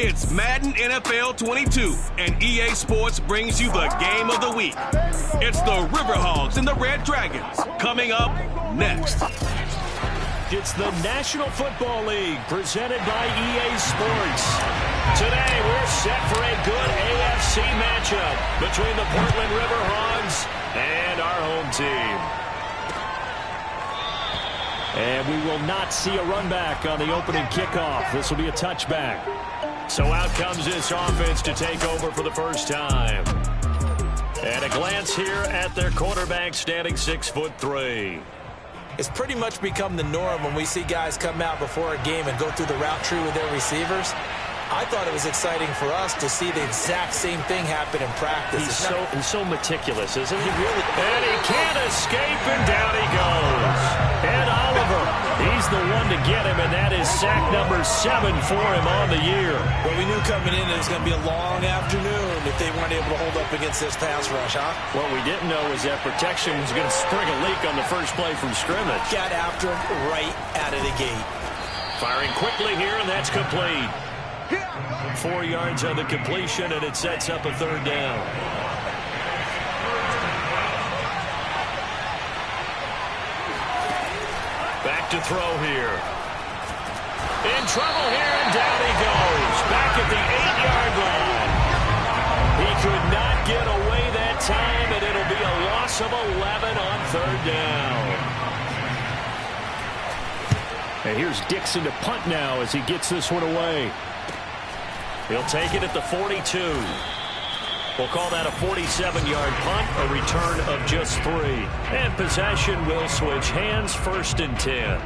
It's Madden NFL 22, and EA Sports brings you the game of the week. It's the RiverHogs and the Red Dragons. Coming up next. It's the National Football League presented by EA Sports. Today we're set for a good AFC matchup between the Portland RiverHogs and our home team. And we will not see a run back on the opening kickoff. This will be a touchback. So out comes this offense to take over for the first time. And a glance here at their quarterback standing 6'3". It's pretty much become the norm when we see guys come out before a game and go through the route tree with their receivers. I thought it was exciting for us to see the exact same thing happen in practice. He's so meticulous, isn't he? He really is. And he can't escape, and down he goes. Ed Oliver, he's the one to get him, and that is sack number 7 for him on the year. Well, we knew coming in it was going to be a long afternoon if they weren't able to hold up against this pass rush, huh? What we didn't know was that protection was going to spring a leak on the first play from scrimmage. Got after him right out of the gate. Firing quickly here, and that's complete. 4 yards on the completion, and it sets up a third down. Back to throw here. In trouble here, and down he goes. Back at the 8-yard line. He could not get away that time, and it'll be a loss of 11 on third down. And here's Dixon to punt now as he gets this one away. He'll take it at the 42. We'll call that a 47-yard punt, a return of just 3. And possession will switch hands, 1st and 10.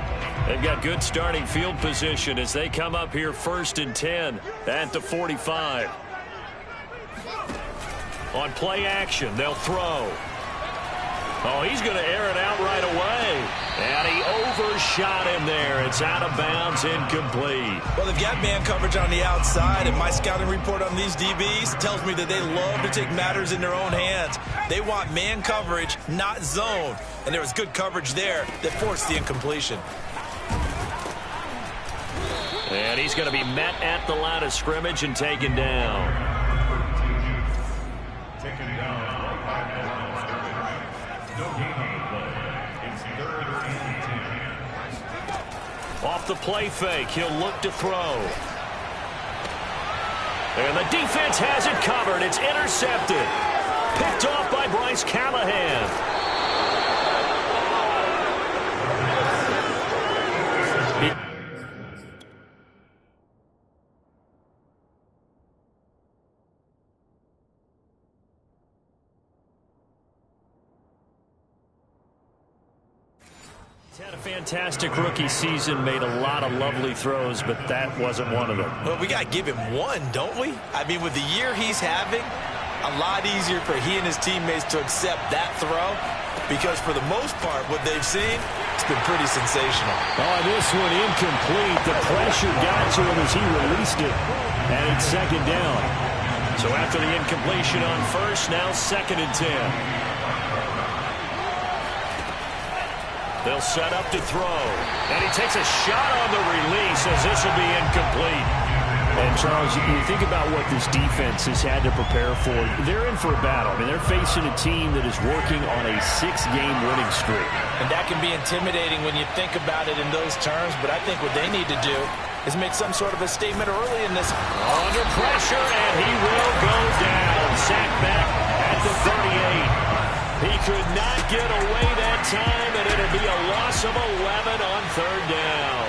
They've got good starting field position as they come up here 1st and 10 at the 45. On play action, they'll throw. Oh, he's going to air it out right away. And he overshot him there. It's out of bounds, incomplete. Well, they've got man coverage on the outside, and my scouting report on these DBs tells me that they love to take matters in their own hands. They want man coverage, not zone. And there was good coverage there that forced the incompletion. And he's going to be met at the line of scrimmage and taken down. Off the play fake, he'll look to throw. And the defense has it covered. It's intercepted. Picked off by Bryce Callahan. He's had a fantastic rookie season, made a lot of lovely throws, but that wasn't one of them. Well, we got to give him one, don't we? I mean, with the year he's having, a lot easier for he and his teammates to accept that throw because for the most part, what they've seen, it's been pretty sensational. Oh, this one incomplete. The pressure got to him as he released it, and it's 2nd down. So after the incompletion on 1st, now 2nd and 10. They'll set up to throw. And he takes a shot on the release as this will be incomplete. And, Charles, you think about what this defense has had to prepare for. They're in for a battle. I mean, they're facing a team that is working on a 6-game winning streak. And that can be intimidating when you think about it in those terms. But I think what they need to do is make some sort of a statement early in this. Under pressure, and he will go down. Sacked back at the 38. He could not get away that time, and it'll be a loss of 11 on 3rd down.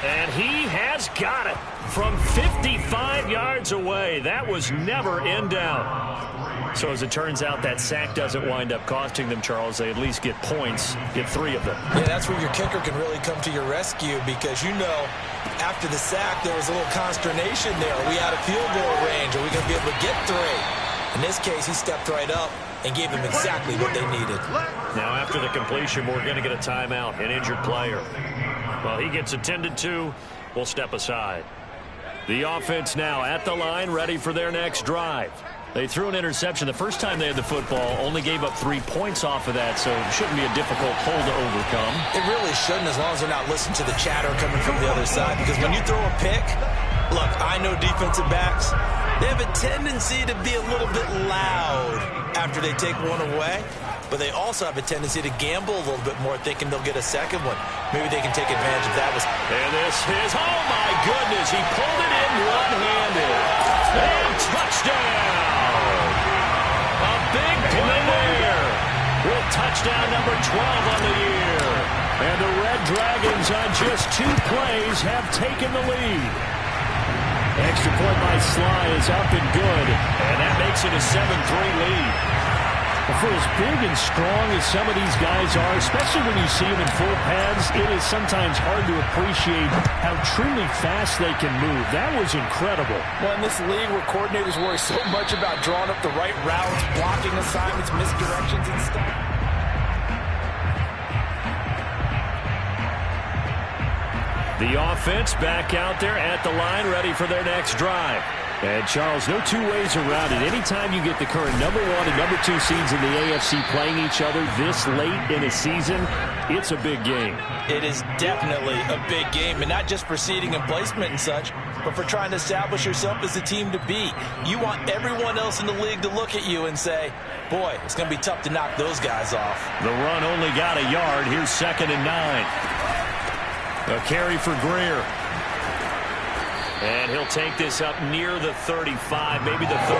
And he has got it from 55 yards away. That was never in doubt. So as it turns out, that sack doesn't wind up costing them, Charles. They at least get points, get 3 of them. Yeah, that's where your kicker can really come to your rescue because, you know, after the sack, there was a little consternation there. Are we out of field goal range? Are we going to be able to get 3? In this case, he stepped right up and gave them exactly what they needed. Now, after the completion, we're going to get a timeout, an injured player. Well, he gets attended to. We'll step aside. The offense now at the line, ready for their next drive. They threw an interception the first time they had the football, only gave up 3 points off of that, so it shouldn't be a difficult hole to overcome. It really shouldn't, as long as they're not listening to the chatter coming from the other side, because when you throw a pick, look, I know defensive backs, they have a tendency to be a little bit loud after they take one away, but they also have a tendency to gamble a little bit more, thinking they'll get a second one. Maybe they can take advantage of that. And this is, oh my goodness, he pulled it in one-handed. And touchdown! A big play there with touchdown number 12 on the year. And the Red Dragons on just 2 plays have taken the lead. Extra point by Sly is up and good, and that makes it a 7-3 lead. For as big and strong as some of these guys are, especially when you see them in full pads, it is sometimes hard to appreciate how truly fast they can move. That was incredible. Well, in this league where coordinators worry so much about drawing up the right routes, blocking assignments, misdirections, and stuff. The offense back out there at the line, ready for their next drive. And, Charles, no 2 ways around it. Anytime you get the current number 1 and number 2 seeds in the AFC playing each other this late in a season, it's a big game. It is definitely a big game, and not just for seeding and placement and such, but for trying to establish yourself as the team to beat. You want everyone else in the league to look at you and say, boy, it's going to be tough to knock those guys off. The run only got a yard. Here's 2nd and 9. A carry for Greer. And he'll take this up near the 35, maybe the 34.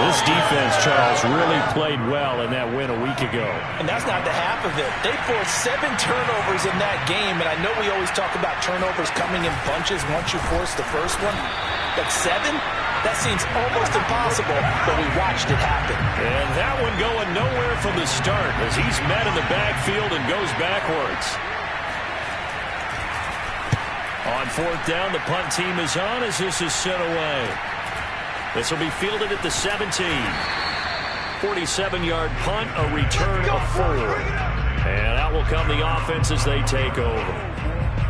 This defense, Charles, really played well in that win a week ago. And that's not the half of it. They forced 7 turnovers in that game, and I know we always talk about turnovers coming in bunches once you force the first one. But 7? That seems almost impossible, but we watched it happen. And that one going nowhere from the start as he's met in the backfield and goes backwards. On 4th down, the punt team is on as this is sent away. This will be fielded at the 17. 47-yard punt, a return of 4. And out will come the offense as they take over.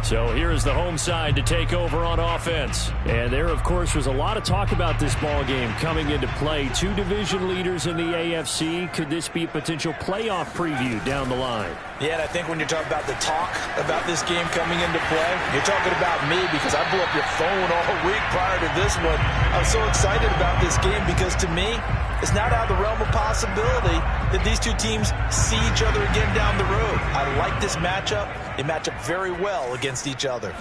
So here is the home side to take over on offense. And there, of course, was a lot of talk about this ball game coming into play. 2 division leaders in the AFC. Could this be a potential playoff preview down the line? Yeah, and I think when you're talking about the talk about this game coming into play, you're talking about me because I blew up your phone all week prior to this one. I'm so excited about this game because to me, it's not out of the realm of possibility that these 2 teams see each other again down the road. I like this matchup. They match up very well against each other.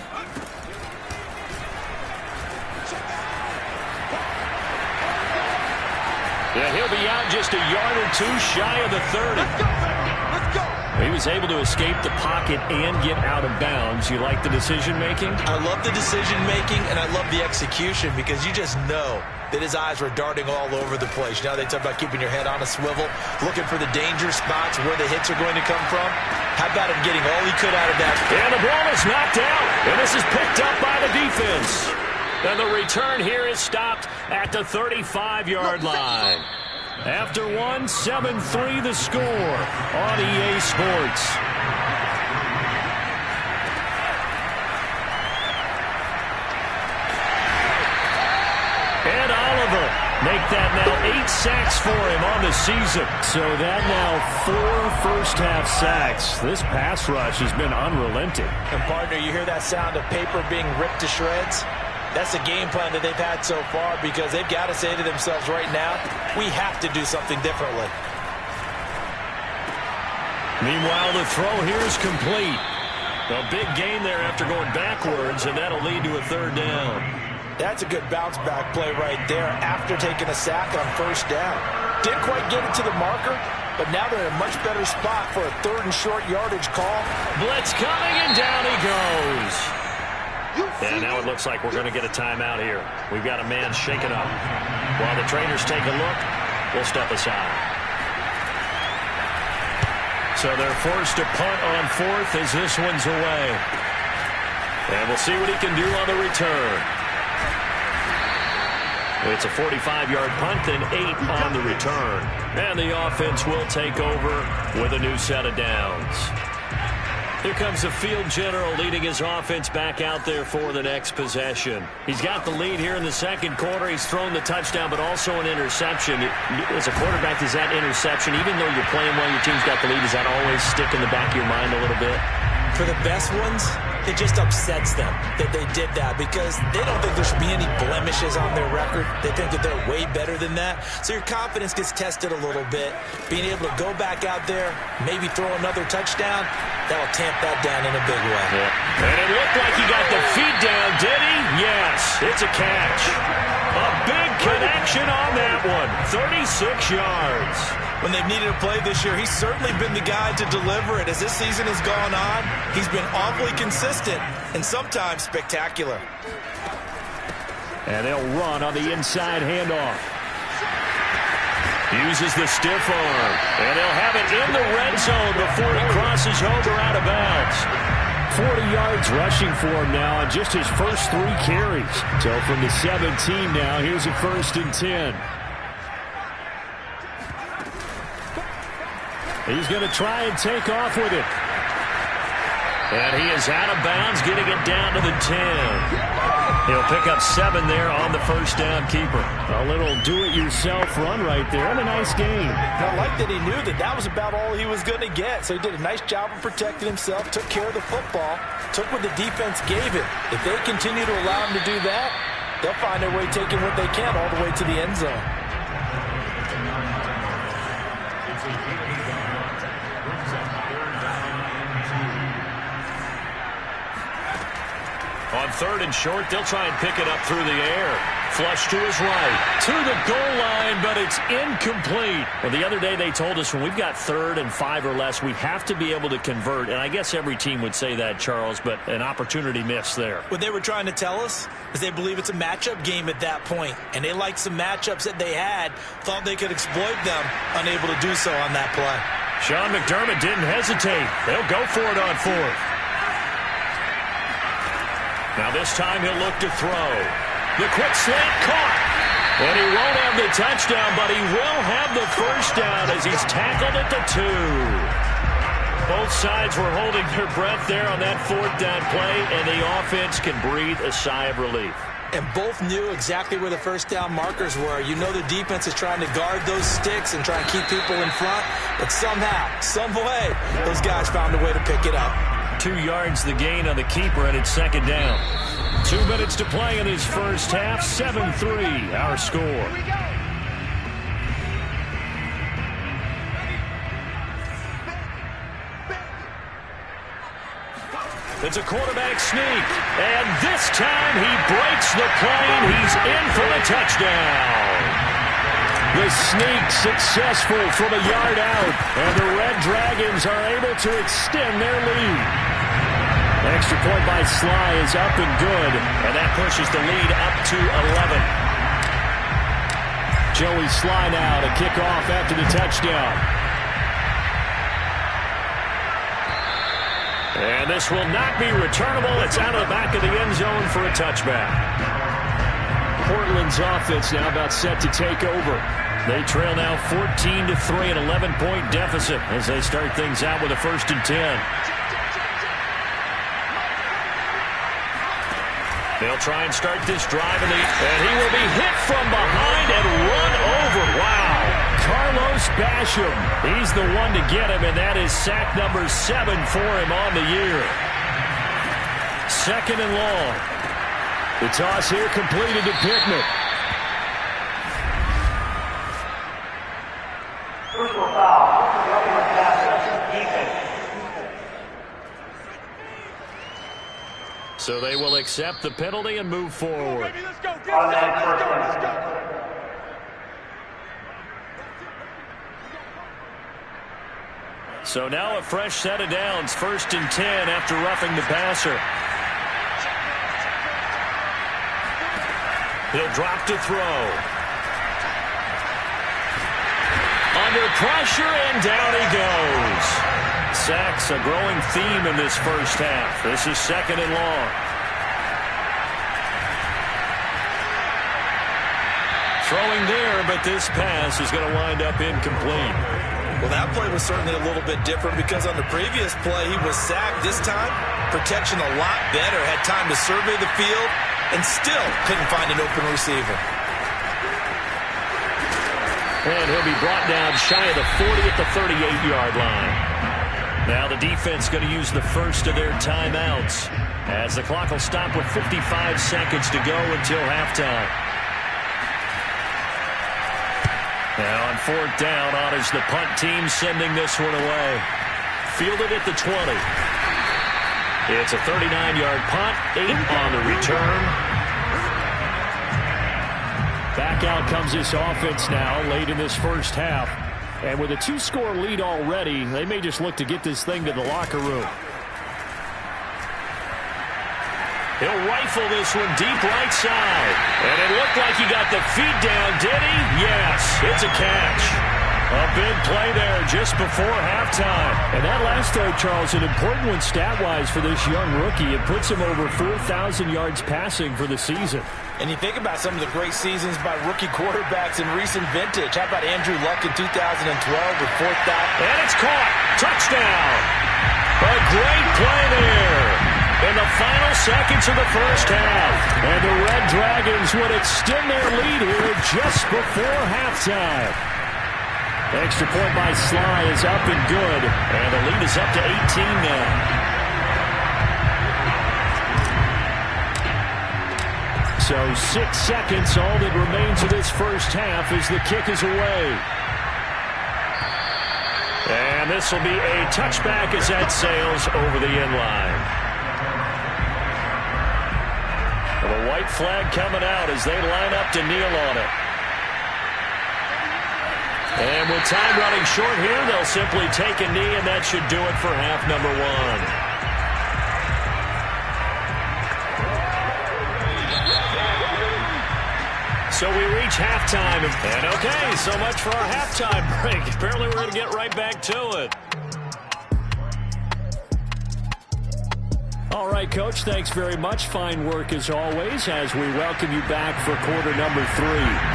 Yeah, he'll be out just a yard or 2 shy of the 30. Let's go. He was able to escape the pocket and get out of bounds. You like the decision-making? I love the decision-making, and I love the execution because you just know that his eyes were darting all over the place. You know, they talk about keeping your head on a swivel, looking for the danger spots where the hits are going to come from. How about him getting all he could out of that? And the ball is knocked out, and this is picked up by the defense. And the return here is stopped at the 35-yard line. After 1, 7-3 the score on EA Sports. And Oliver make that now 8 sacks for him on the season. So that now 4 first-half sacks. This pass rush has been unrelenting. And, partner, you hear that sound of paper being ripped to shreds? That's the game plan that they've had so far because they've got to say to themselves right now, we have to do something differently. Meanwhile, the throw here is complete. A big gain there after going backwards, and that'll lead to a 3rd down. That's a good bounce-back play right there after taking a sack on 1st down. Didn't quite get it to the marker, but now they're in a much better spot for a 3rd and short yardage call. Blitz coming, and down he goes. And now it looks like we're going to get a timeout here. We've got a man shaken up. While the trainers take a look, we'll step aside. So they're forced to punt on 4th as this one's away. And we'll see what he can do on the return. It's a 45-yard punt, then 8 on the return. And the offense will take over with a new set of downs. Here comes the field general leading his offense back out there for the next possession. He's got the lead here in the second quarter. He's thrown the touchdown, but also an interception. As a quarterback, is that interception, even though you're playing well, your team's got the lead, does that always stick in the back of your mind a little bit? For the best ones, it just upsets them that they did that because they don't think there should be any blemishes on their record. They think that they're way better than that. So your confidence gets tested a little bit. Being able to go back out there, maybe throw another touchdown, that'll tamp that down in a big way. Yeah. And it looked like he got the feet down, did he? Yes, it's a catch. A big connection on that one. 36 yards. When they've needed a play this year, he's certainly been the guy to deliver it. As this season has gone on, he's been awfully consistent and sometimes spectacular. And they'll run on the inside handoff. Uses the stiff arm. And they'll have it in the red zone before he crosses over out of bounds. 40 yards rushing for him now on just his first 3 carries. So from the 17 now, here's a 1st and 10. He's going to try and take off with it. And he is out of bounds, getting it down to the 10. He'll pick up 7 there on the first down keeper. A little do-it-yourself run right there, and a nice gain. I like that he knew that that was about all he was going to get. So he did a nice job of protecting himself, took care of the football, took what the defense gave him. If they continue to allow him to do that, they'll find their way taking what they can all the way to the end zone. On 3rd and short, they'll try and pick it up through the air. Flush to his right. To the goal line, but it's incomplete. Well, the other day they told us when we've got 3rd and 5 or less, we have to be able to convert. And I guess every team would say that, Charles, but an opportunity missed there. What they were trying to tell us is they believe it's a matchup game at that point. And they liked some matchups that they had, thought they could exploit them, unable to do so on that play. Sean McDermott didn't hesitate. They'll go for it on 4th. Now this time he'll look to throw. The quick slant caught. And he won't have the touchdown, but he will have the first down as he's tackled at the 2. Both sides were holding their breath there on that 4th down play, and the offense can breathe a sigh of relief. And both knew exactly where the first down markers were. You know the defense is trying to guard those sticks and try and keep people in front, but somehow, some way, those guys found a way to pick it up. 2 yards the gain on the keeper, and it's 2nd down. 2 minutes to play in this first half. 7-3 our score. It's a quarterback sneak, and this time he breaks the plane. He's in for the touchdown. The sneak successful from a yard out, and the Red Dragons are able to extend their lead. Extra point by Sly is up and good, and that pushes the lead up to 11. Joey Sly now to kick off after the touchdown. And this will not be returnable. It's out of the back of the end zone for a touchback. Portland's offense now about set to take over. They trail now 14-3, an 11-point deficit as they start things out with a 1st and 10. They'll try and start this drive, and he will be hit from behind and run over. Wow. Carlos Basham, he's the one to get him, and that is sack number 7 for him on the year. 2nd and long. The toss here completed to Pittman. Personal foul. So they will accept the penalty and move forward. So now a fresh set of downs, 1st and 10 after roughing the passer. He'll drop to throw. Under pressure, and down he goes. Sacks, a growing theme in this first half. This is 2nd and long. Throwing there, but this pass is going to wind up incomplete. Well, that play was certainly a little bit different because on the previous play, he was sacked. This time, protection a lot better. Had time to survey the field and still couldn't find an open receiver. And he'll be brought down shy of the 40 at the 38-yard line. Now the defense going to use the first of their timeouts as the clock will stop with 55 seconds to go until halftime. Now on fourth down, on is the punt team sending this one away. Fielded at the 20. It's a 39-yard punt, 8 on the return. Back out comes this offense now late in this first half. And with a 2-score lead already, they may just look to get this thing to the locker room. He'll rifle this one deep right side. And it looked like he got the feet down, did he? Yes, it's a catch. A big play there just before halftime. And that last throw, Charles, an important one stat-wise for this young rookie. It puts him over 4,000 yards passing for the season. And you think about some of the great seasons by rookie quarterbacks in recent vintage. How about Andrew Luck in 2012 with 4th down? And it's caught. Touchdown. A great play there in the final seconds of the first half. And the Red Dragons would extend their lead here just before halftime. Extra point by Sly is up and good. And the lead is up to 18 now. So 6 seconds, all that remains of this first half as the kick is away. And this will be a touchback as that sails over the end line. The white flag coming out as they line up to kneel on it. And with time running short here, they'll simply take a knee, and that should do it for half number 1. So we reach halftime, and okay, so much for our halftime break. Apparently we're going to get right back to it. All right, Coach, thanks very much. Fine work as always as we welcome you back for quarter number 3.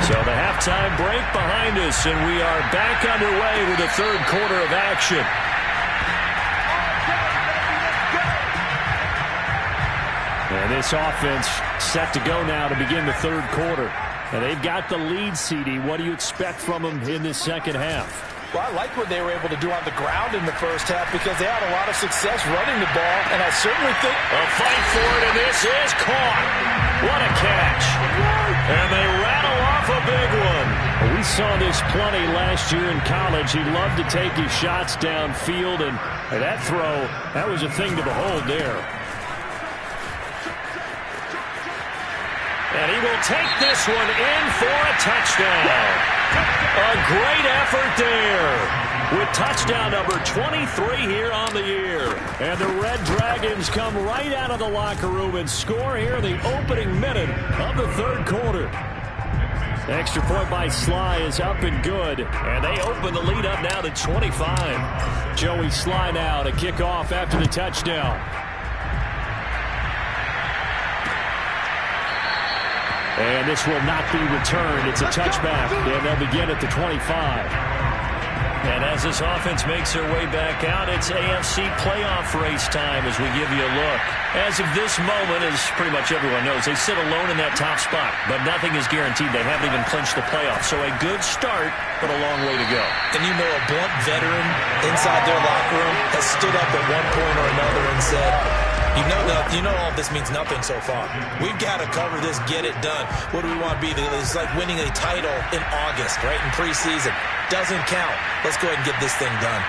So the halftime break behind us, and we are back underway with the third quarter of action. And this offense set to go now to begin the third quarter. And they've got the lead, CD. What do you expect from them in this second half? Well, I like what they were able to do on the ground in the first half because they had a lot of success running the ball, and I certainly think... A fight for it, and this is caught. What a catch. And they rattle off a big one. We saw this plenty last year in college. He loved to take his shots downfield, and that throw, that was a thing to behold there. And he will take this one in for a touchdown. A great effort there with touchdown number 23 here on the year. And the Red Dragons come right out of the locker room and score here in the opening minute of the third quarter. Extra point by Sly is up and good. And they open the lead up now to 25. Joey Sly now to kick off after the touchdown. And this will not be returned. It's a touchback, and they'll begin at the 25. And as this offense makes their way back out, it's AFC playoff race time as we give you a look. As of this moment, as pretty much everyone knows, they sit alone in that top spot, but nothing is guaranteed. They haven't even clinched the playoffs. So a good start, but a long way to go. And you know, a blunt veteran inside their locker room has stood up at one point or another and said, You know all this means nothing so far. We've got to cover this, get it done. What do we want to be? It's like winning a title in August, right, in preseason. Doesn't count. Let's go ahead and get this thing done.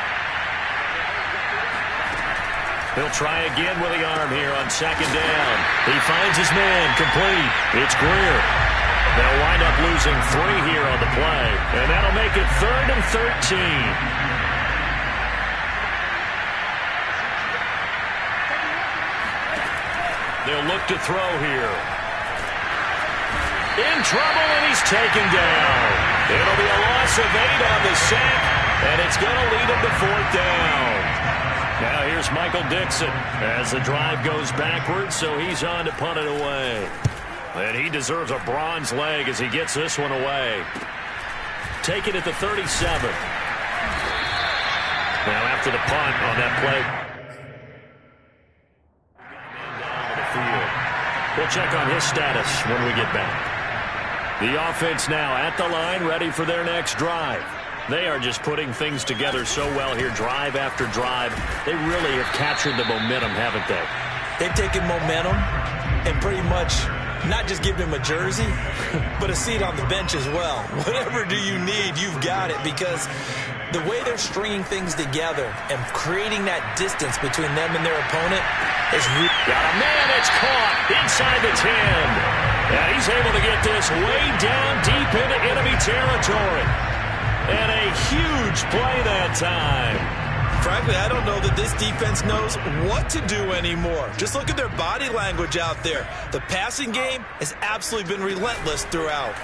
He'll try again with the arm here on second down. He finds his man complete. It's Greer. They'll wind up losing 3 here on the play, and that'll make it 3rd and 13. They'll look to throw here. In trouble, and he's taken down. It'll be a loss of 8 on the sack, and it's going to lead him to 4th down. Now here's Michael Dixon as the drive goes backwards, so he's on to punt it away. And he deserves a bronze leg as he gets this one away. Take it at the 37. Now after the punt on that play. We'll check on his status when we get back. The offense now at the line, ready for their next drive. They are just putting things together so well here, drive after drive. They really have captured the momentum, haven't they? They've taken momentum and pretty much not just give him a jersey, but a seat on the bench as well. Whatever do you need, you've got it, because the way they're stringing things together and creating that distance between them and their opponent is really... Got a man, it's caught inside the 10. And he's able to get this way down deep into enemy territory. And a huge play that time. Frankly, I don't know that this defense knows what to do anymore. Just look at their body language out there. The passing game has absolutely been relentless throughout.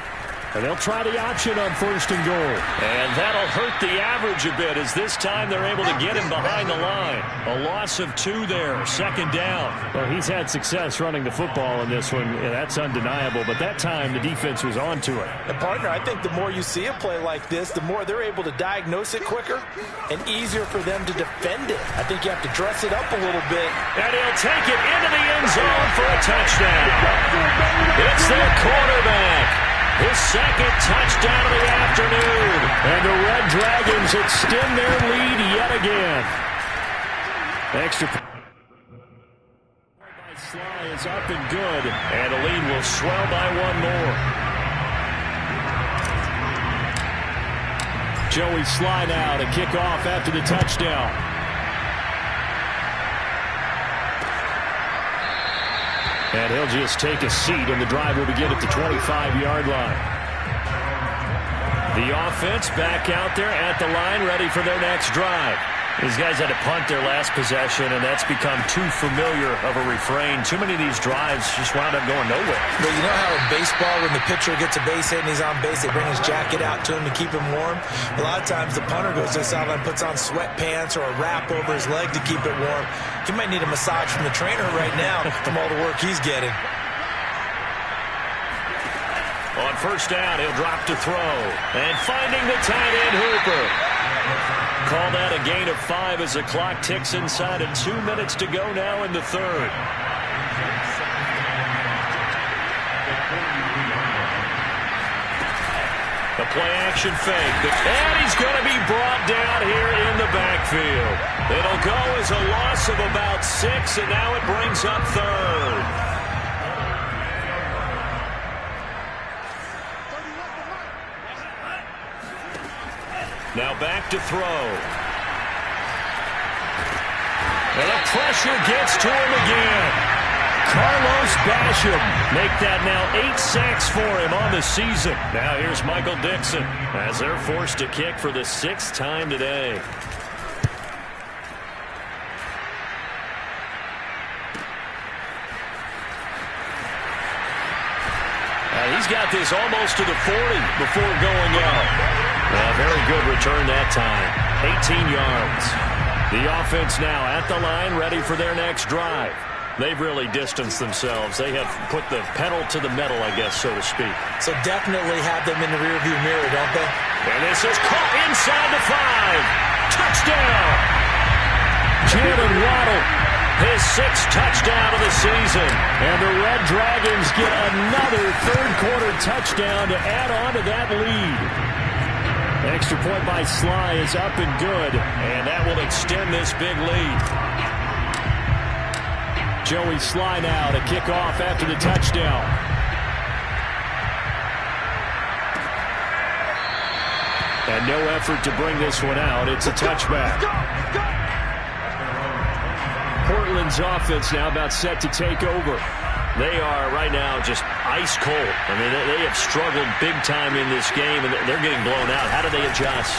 And they'll try the option on 1st and goal. And that'll hurt the average a bit, as this time they're able to get him behind the line. A loss of 2 there, 2nd down. Well, he's had success running the football in this one, and that's undeniable. But that time, the defense was on to it. And, partner, I think the more you see a play like this, the more they're able to diagnose it quicker and easier for them to defend it. I think you have to dress it up a little bit. And he'll take it into the end zone for a touchdown. It's their quarterback. His 2nd touchdown of the afternoon. And the Red Dragons extend their lead yet again. Extra point by Sly is up and good. And the lead will swell by 1 more. Joey Sly now to kick off after the touchdown. And he'll just take a seat, and the drive will begin at the 25-yard line. The offense back out there at the line, ready for their next drive. These guys had to punt their last possession, and that's become too familiar of a refrain. Too many of these drives just wound up going nowhere. But you know how in baseball, when the pitcher gets a base hit and he's on base, they bring his jacket out to him to keep him warm? A lot of times the punter goes to the sideline, puts on sweatpants or a wrap over his leg to keep it warm. He might need a massage from the trainer right now from all the work he's getting. On 1st down, he'll drop to throw. And finding the tight end, Hooper. Call that a gain of 5 as the clock ticks inside, and 2 minutes to go now in the 3rd. The play-action fake. And he's going to be brought down here in the backfield. It'll go as a loss of about 6, and now it brings up 3rd. Now back to throw. And the pressure gets to him again. Carlos Basham make that now 8 sacks for him on the season. Now here's Michael Dixon as they're forced to kick for the 6th time today. He's got this almost to the 40 before going out. Very good return that time. 18 yards. The offense now at the line, ready for their next drive. They've really distanced themselves. They have put the pedal to the metal, I guess, so to speak. So definitely have them in the rearview mirror, don't they? And this is caught inside the 5. Touchdown! Jalen Waddle, his 6th touchdown of the season. And the Red Dragons get another 3rd-quarter touchdown to add on to that lead. Extra point by Sly is up and good. And that will extend this big lead. Joey Sly now to kick off after the touchdown. And no effort to bring this one out. It's a touchback. Portland's offense now about set to take over. They are right now just ice cold. I mean, they have struggled big time in this game, and they're getting blown out. How do they adjust?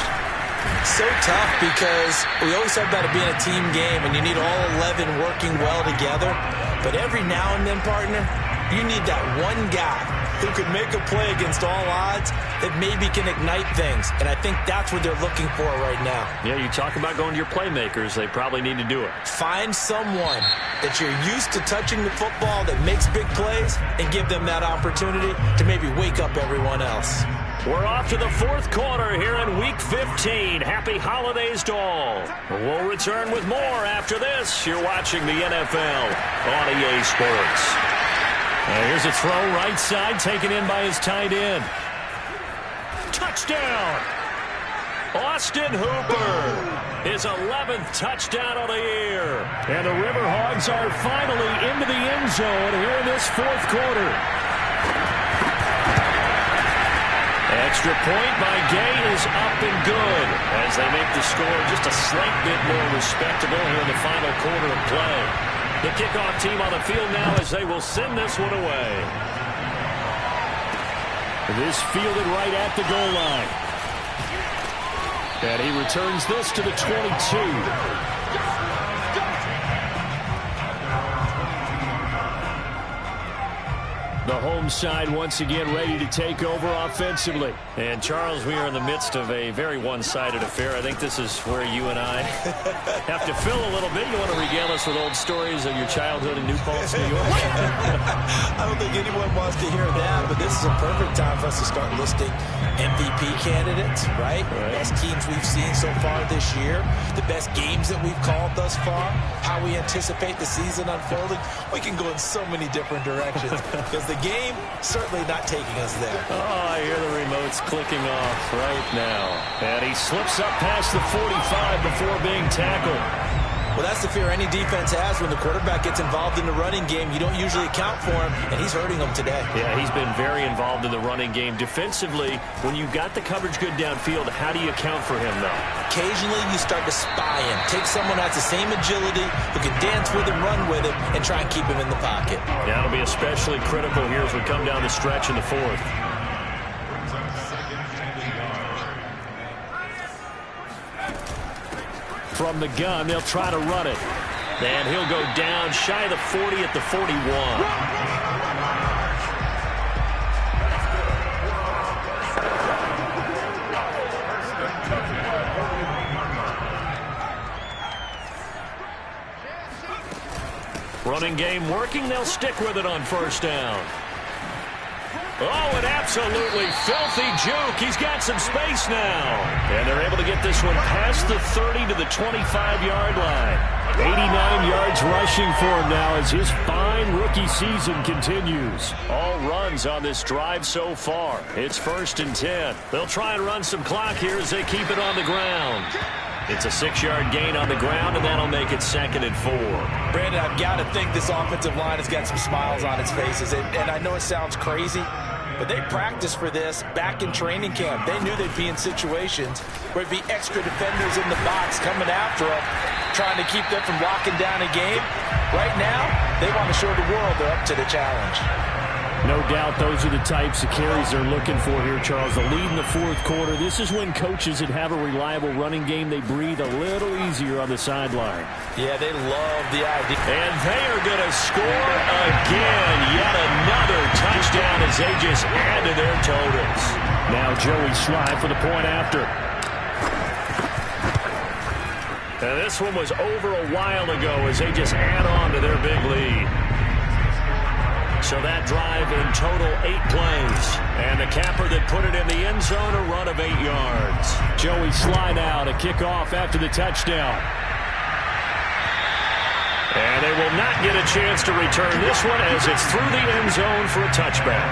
So tough, because we always talk about it being a team game, and you need all 11 working well together. But every now and then, partner, you need that one guy who could make a play against all odds that maybe can ignite things. And I think that's what they're looking for right now. Yeah, you talk about going to your playmakers. They probably need to do it. Find someone that you're used to touching the football that makes big plays and give them that opportunity to maybe wake up everyone else. We're off to the fourth quarter here in Week 15. Happy holidays to all. We'll return with more after this. You're watching the NFL on EA Sports. Here's a throw right side, taken in by his tight end. Touchdown! Austin Hooper, his 11th touchdown of the year. And the RiverHogs are finally into the end zone here in this fourth quarter. Extra point by Gay is up and good as they make the score just a slight bit more respectable here in the final quarter of play. The kickoff team on the field now as they will send this one away. This fielded right at the goal line. And he returns this to the 22. The home side once again ready to take over offensively. And Charles, we are in the midst of a very one-sided affair. I think this is where you and I have to fill a little bit. You want to regale us with old stories of your childhood in New Paltz, New York? I don't think anyone wants to hear that, but this is a perfect time for us to start listing MVP candidates, right? Best teams we've seen so far this year, the best games that we've called thus far, how we anticipate the season unfolding. We can go in so many different directions because the game certainly not taking us there. Oh, I hear the remotes clicking off right now. And he slips up past the 45 before being tackled. Well, that's the fear any defense has when the quarterback gets involved in the running game. You don't usually account for him, and he's hurting them today. Yeah, he's been very involved in the running game. Defensively, when you've got the coverage good downfield, how do you account for him, though? Occasionally, you start to spy him. Take someone who has the same agility, who can dance with him, run with him, and try and keep him in the pocket. Yeah, it'll be especially critical here as we come down the stretch in the fourth. From the gun, they'll try to run it. And he'll go down shy of the 40 at the 41. Running game working. They'll stick with it on first down. Oh, an absolutely filthy juke. He's got some space now. And they're able to get this one past the 30 to the 25-yard line. 89 yards rushing for him now as his fine rookie season continues. All runs on this drive so far. It's 1st and 10. They'll try and run some clock here as they keep it on the ground. It's a 6-yard gain on the ground, and that'll make it 2nd and 4. Brandon, I've got to think this offensive line has got some smiles on its faces. And I know it sounds crazy, but they practiced for this back in training camp. They knew they'd be in situations where it'd be extra defenders in the box coming after them, trying to keep them from locking down a game. Right now, they want to show the world they're up to the challenge. No doubt those are the types of carries they're looking for here, Charles. The lead in the fourth quarter. This is when coaches that have a reliable running game, they breathe a little easier on the sideline. Yeah, they love the idea. And they are going to score again. Yet another touchdown as they just add to their totals. Now Joey Sly for the point after. And this one was over a while ago as they just add on to their big lead. So that drive in total 8 plays. And the capper that put it in the end zone, a run of 8 yards. Joey Sly now to kick off after the touchdown. And they will not get a chance to return this one as it's through the end zone for a touchback.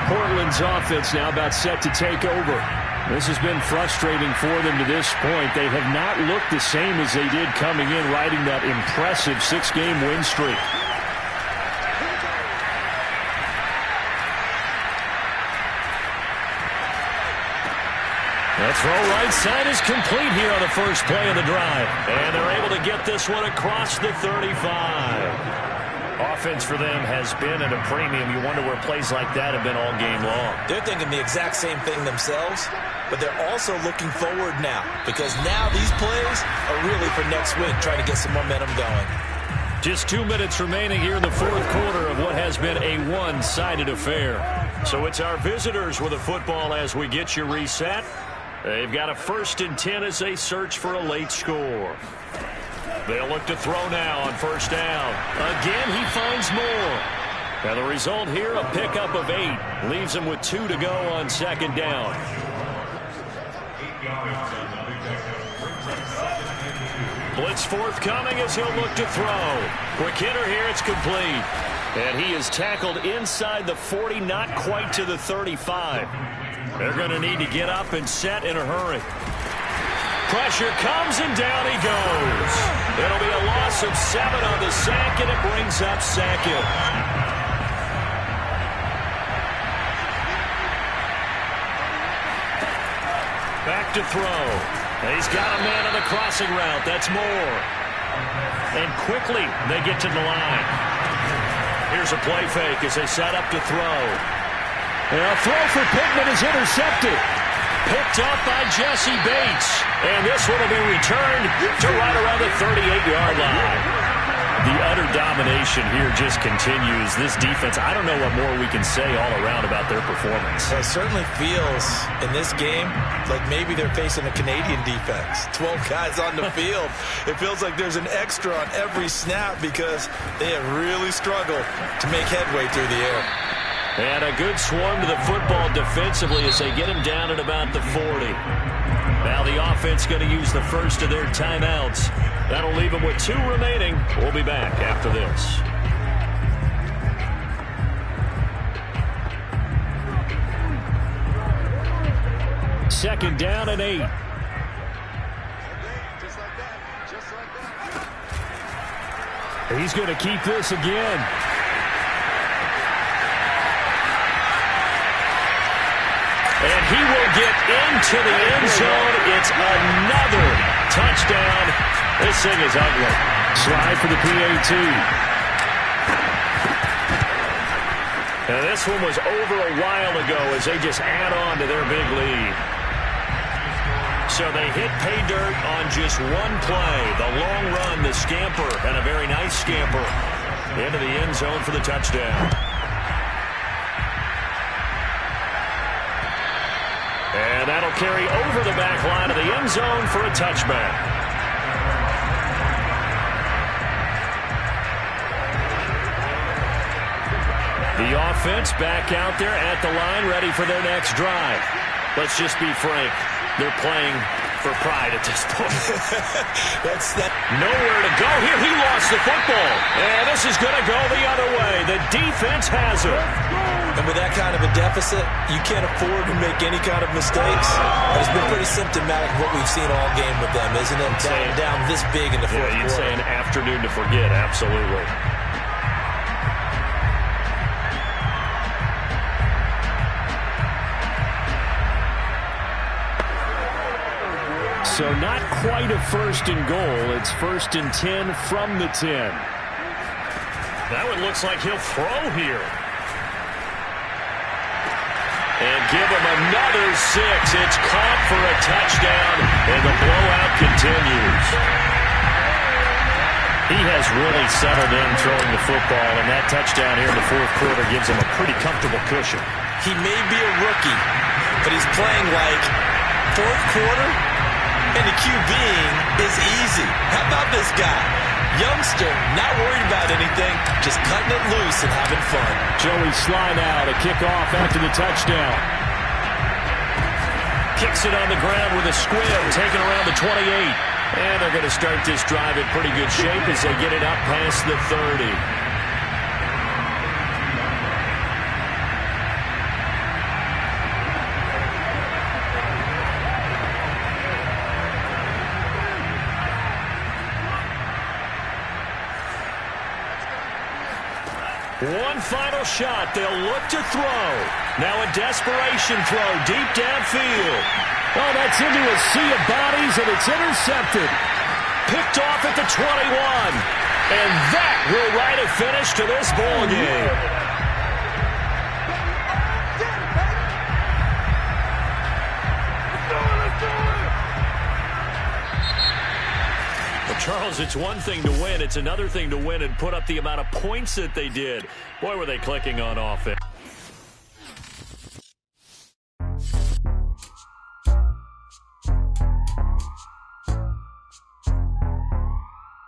Portland's offense now about set to take over. This has been frustrating for them to this point. They have not looked the same as they did coming in, riding that impressive 6-game win streak. The throw right side is complete here on the first play of the drive. And they're able to get this one across the 35. Offense for them has been at a premium. You wonder where plays like that have been all game long. They're thinking the exact same thing themselves, but they're also looking forward now because now these plays are really for next week, trying to get some momentum going. Just 2 minutes remaining here in the fourth quarter of what has been a one-sided affair. So it's our visitors with the football as we get you reset. They've got a 1st and 10 as they search for a late score. They'll look to throw now on first down. Again, he finds more. Now the result here, a pickup of 8. Leaves him with 2 to go on second down. Blitz forthcoming as he'll look to throw. Quick hitter here, it's complete. And he is tackled inside the 40, not quite to the 35. They're going to need to get up and set in a hurry. Pressure comes and down he goes. It'll be a loss of 7 on the sack, and it brings up 2nd. Back to throw. He's got a man on the crossing route. That's Moore. And quickly they get to the line. Here's a play fake as they set up to throw. And a throw for Pittman is intercepted. Picked up by Jesse Bates. And this one will be returned to right around the 38-yard line. The utter domination here just continues. This defense, I don't know what more we can say all around about their performance. Well, it certainly feels in this game like maybe they're facing a Canadian defense. 12 guys on the field. It feels like there's an extra on every snap because they have really struggled to make headway through the air. And a good swarm to the football defensively as they get him down at about the 40. Now the offense going to use the first of their timeouts. That'll leave them with 2 remaining. We'll be back after this. Second down and 8. He's going to keep this again. And he will get into the end zone. It's another touchdown. This thing is ugly. Slide for the PAT. Now this one was over a while ago as they just add on to their big lead. So they hit pay dirt on just one play. The long run, the scamper, and a very nice scamper into the end zone for the touchdown. And that'll carry over the back line of the end zone for a touchback. The offense back out there at the line, ready for their next drive. Let's just be frank. They're playing for pride at this point. That's nowhere to go here. He lost the football. And this is going to go the other way. The defense has it. And with that kind of a deficit, you can't afford to make any kind of mistakes. But it's been pretty symptomatic of what we've seen all game with them, isn't it? Down this big in the fourth quarter. You'd say an afternoon to forget, absolutely. So not quite a first and goal. It's first and 10 from the 10. That one looks like he'll throw here. And give him another 6. It's caught for a touchdown, and the blowout continues. He has really settled in throwing the football, and that touchdown here in the fourth quarter gives him a pretty comfortable cushion. He may be a rookie, but he's playing like fourth quarter, and the QBing is easy. How about this guy? Youngster, not worried about anything, just cutting it loose and having fun. Joey Sly now to kick off after the touchdown. Kicks it on the ground with a squib, taken around the 28. And they're going to start this drive in pretty good shape as they get it up past the 30. One final shot. They'll look to throw. Now a desperation throw deep downfield. Oh, that's into a sea of bodies, and it's intercepted. Picked off at the 21. And that will write a finish to this ball game. Charles, it's one thing to win. It's another thing to win and put up the amount of points that they did. Boy, were they clicking on offense.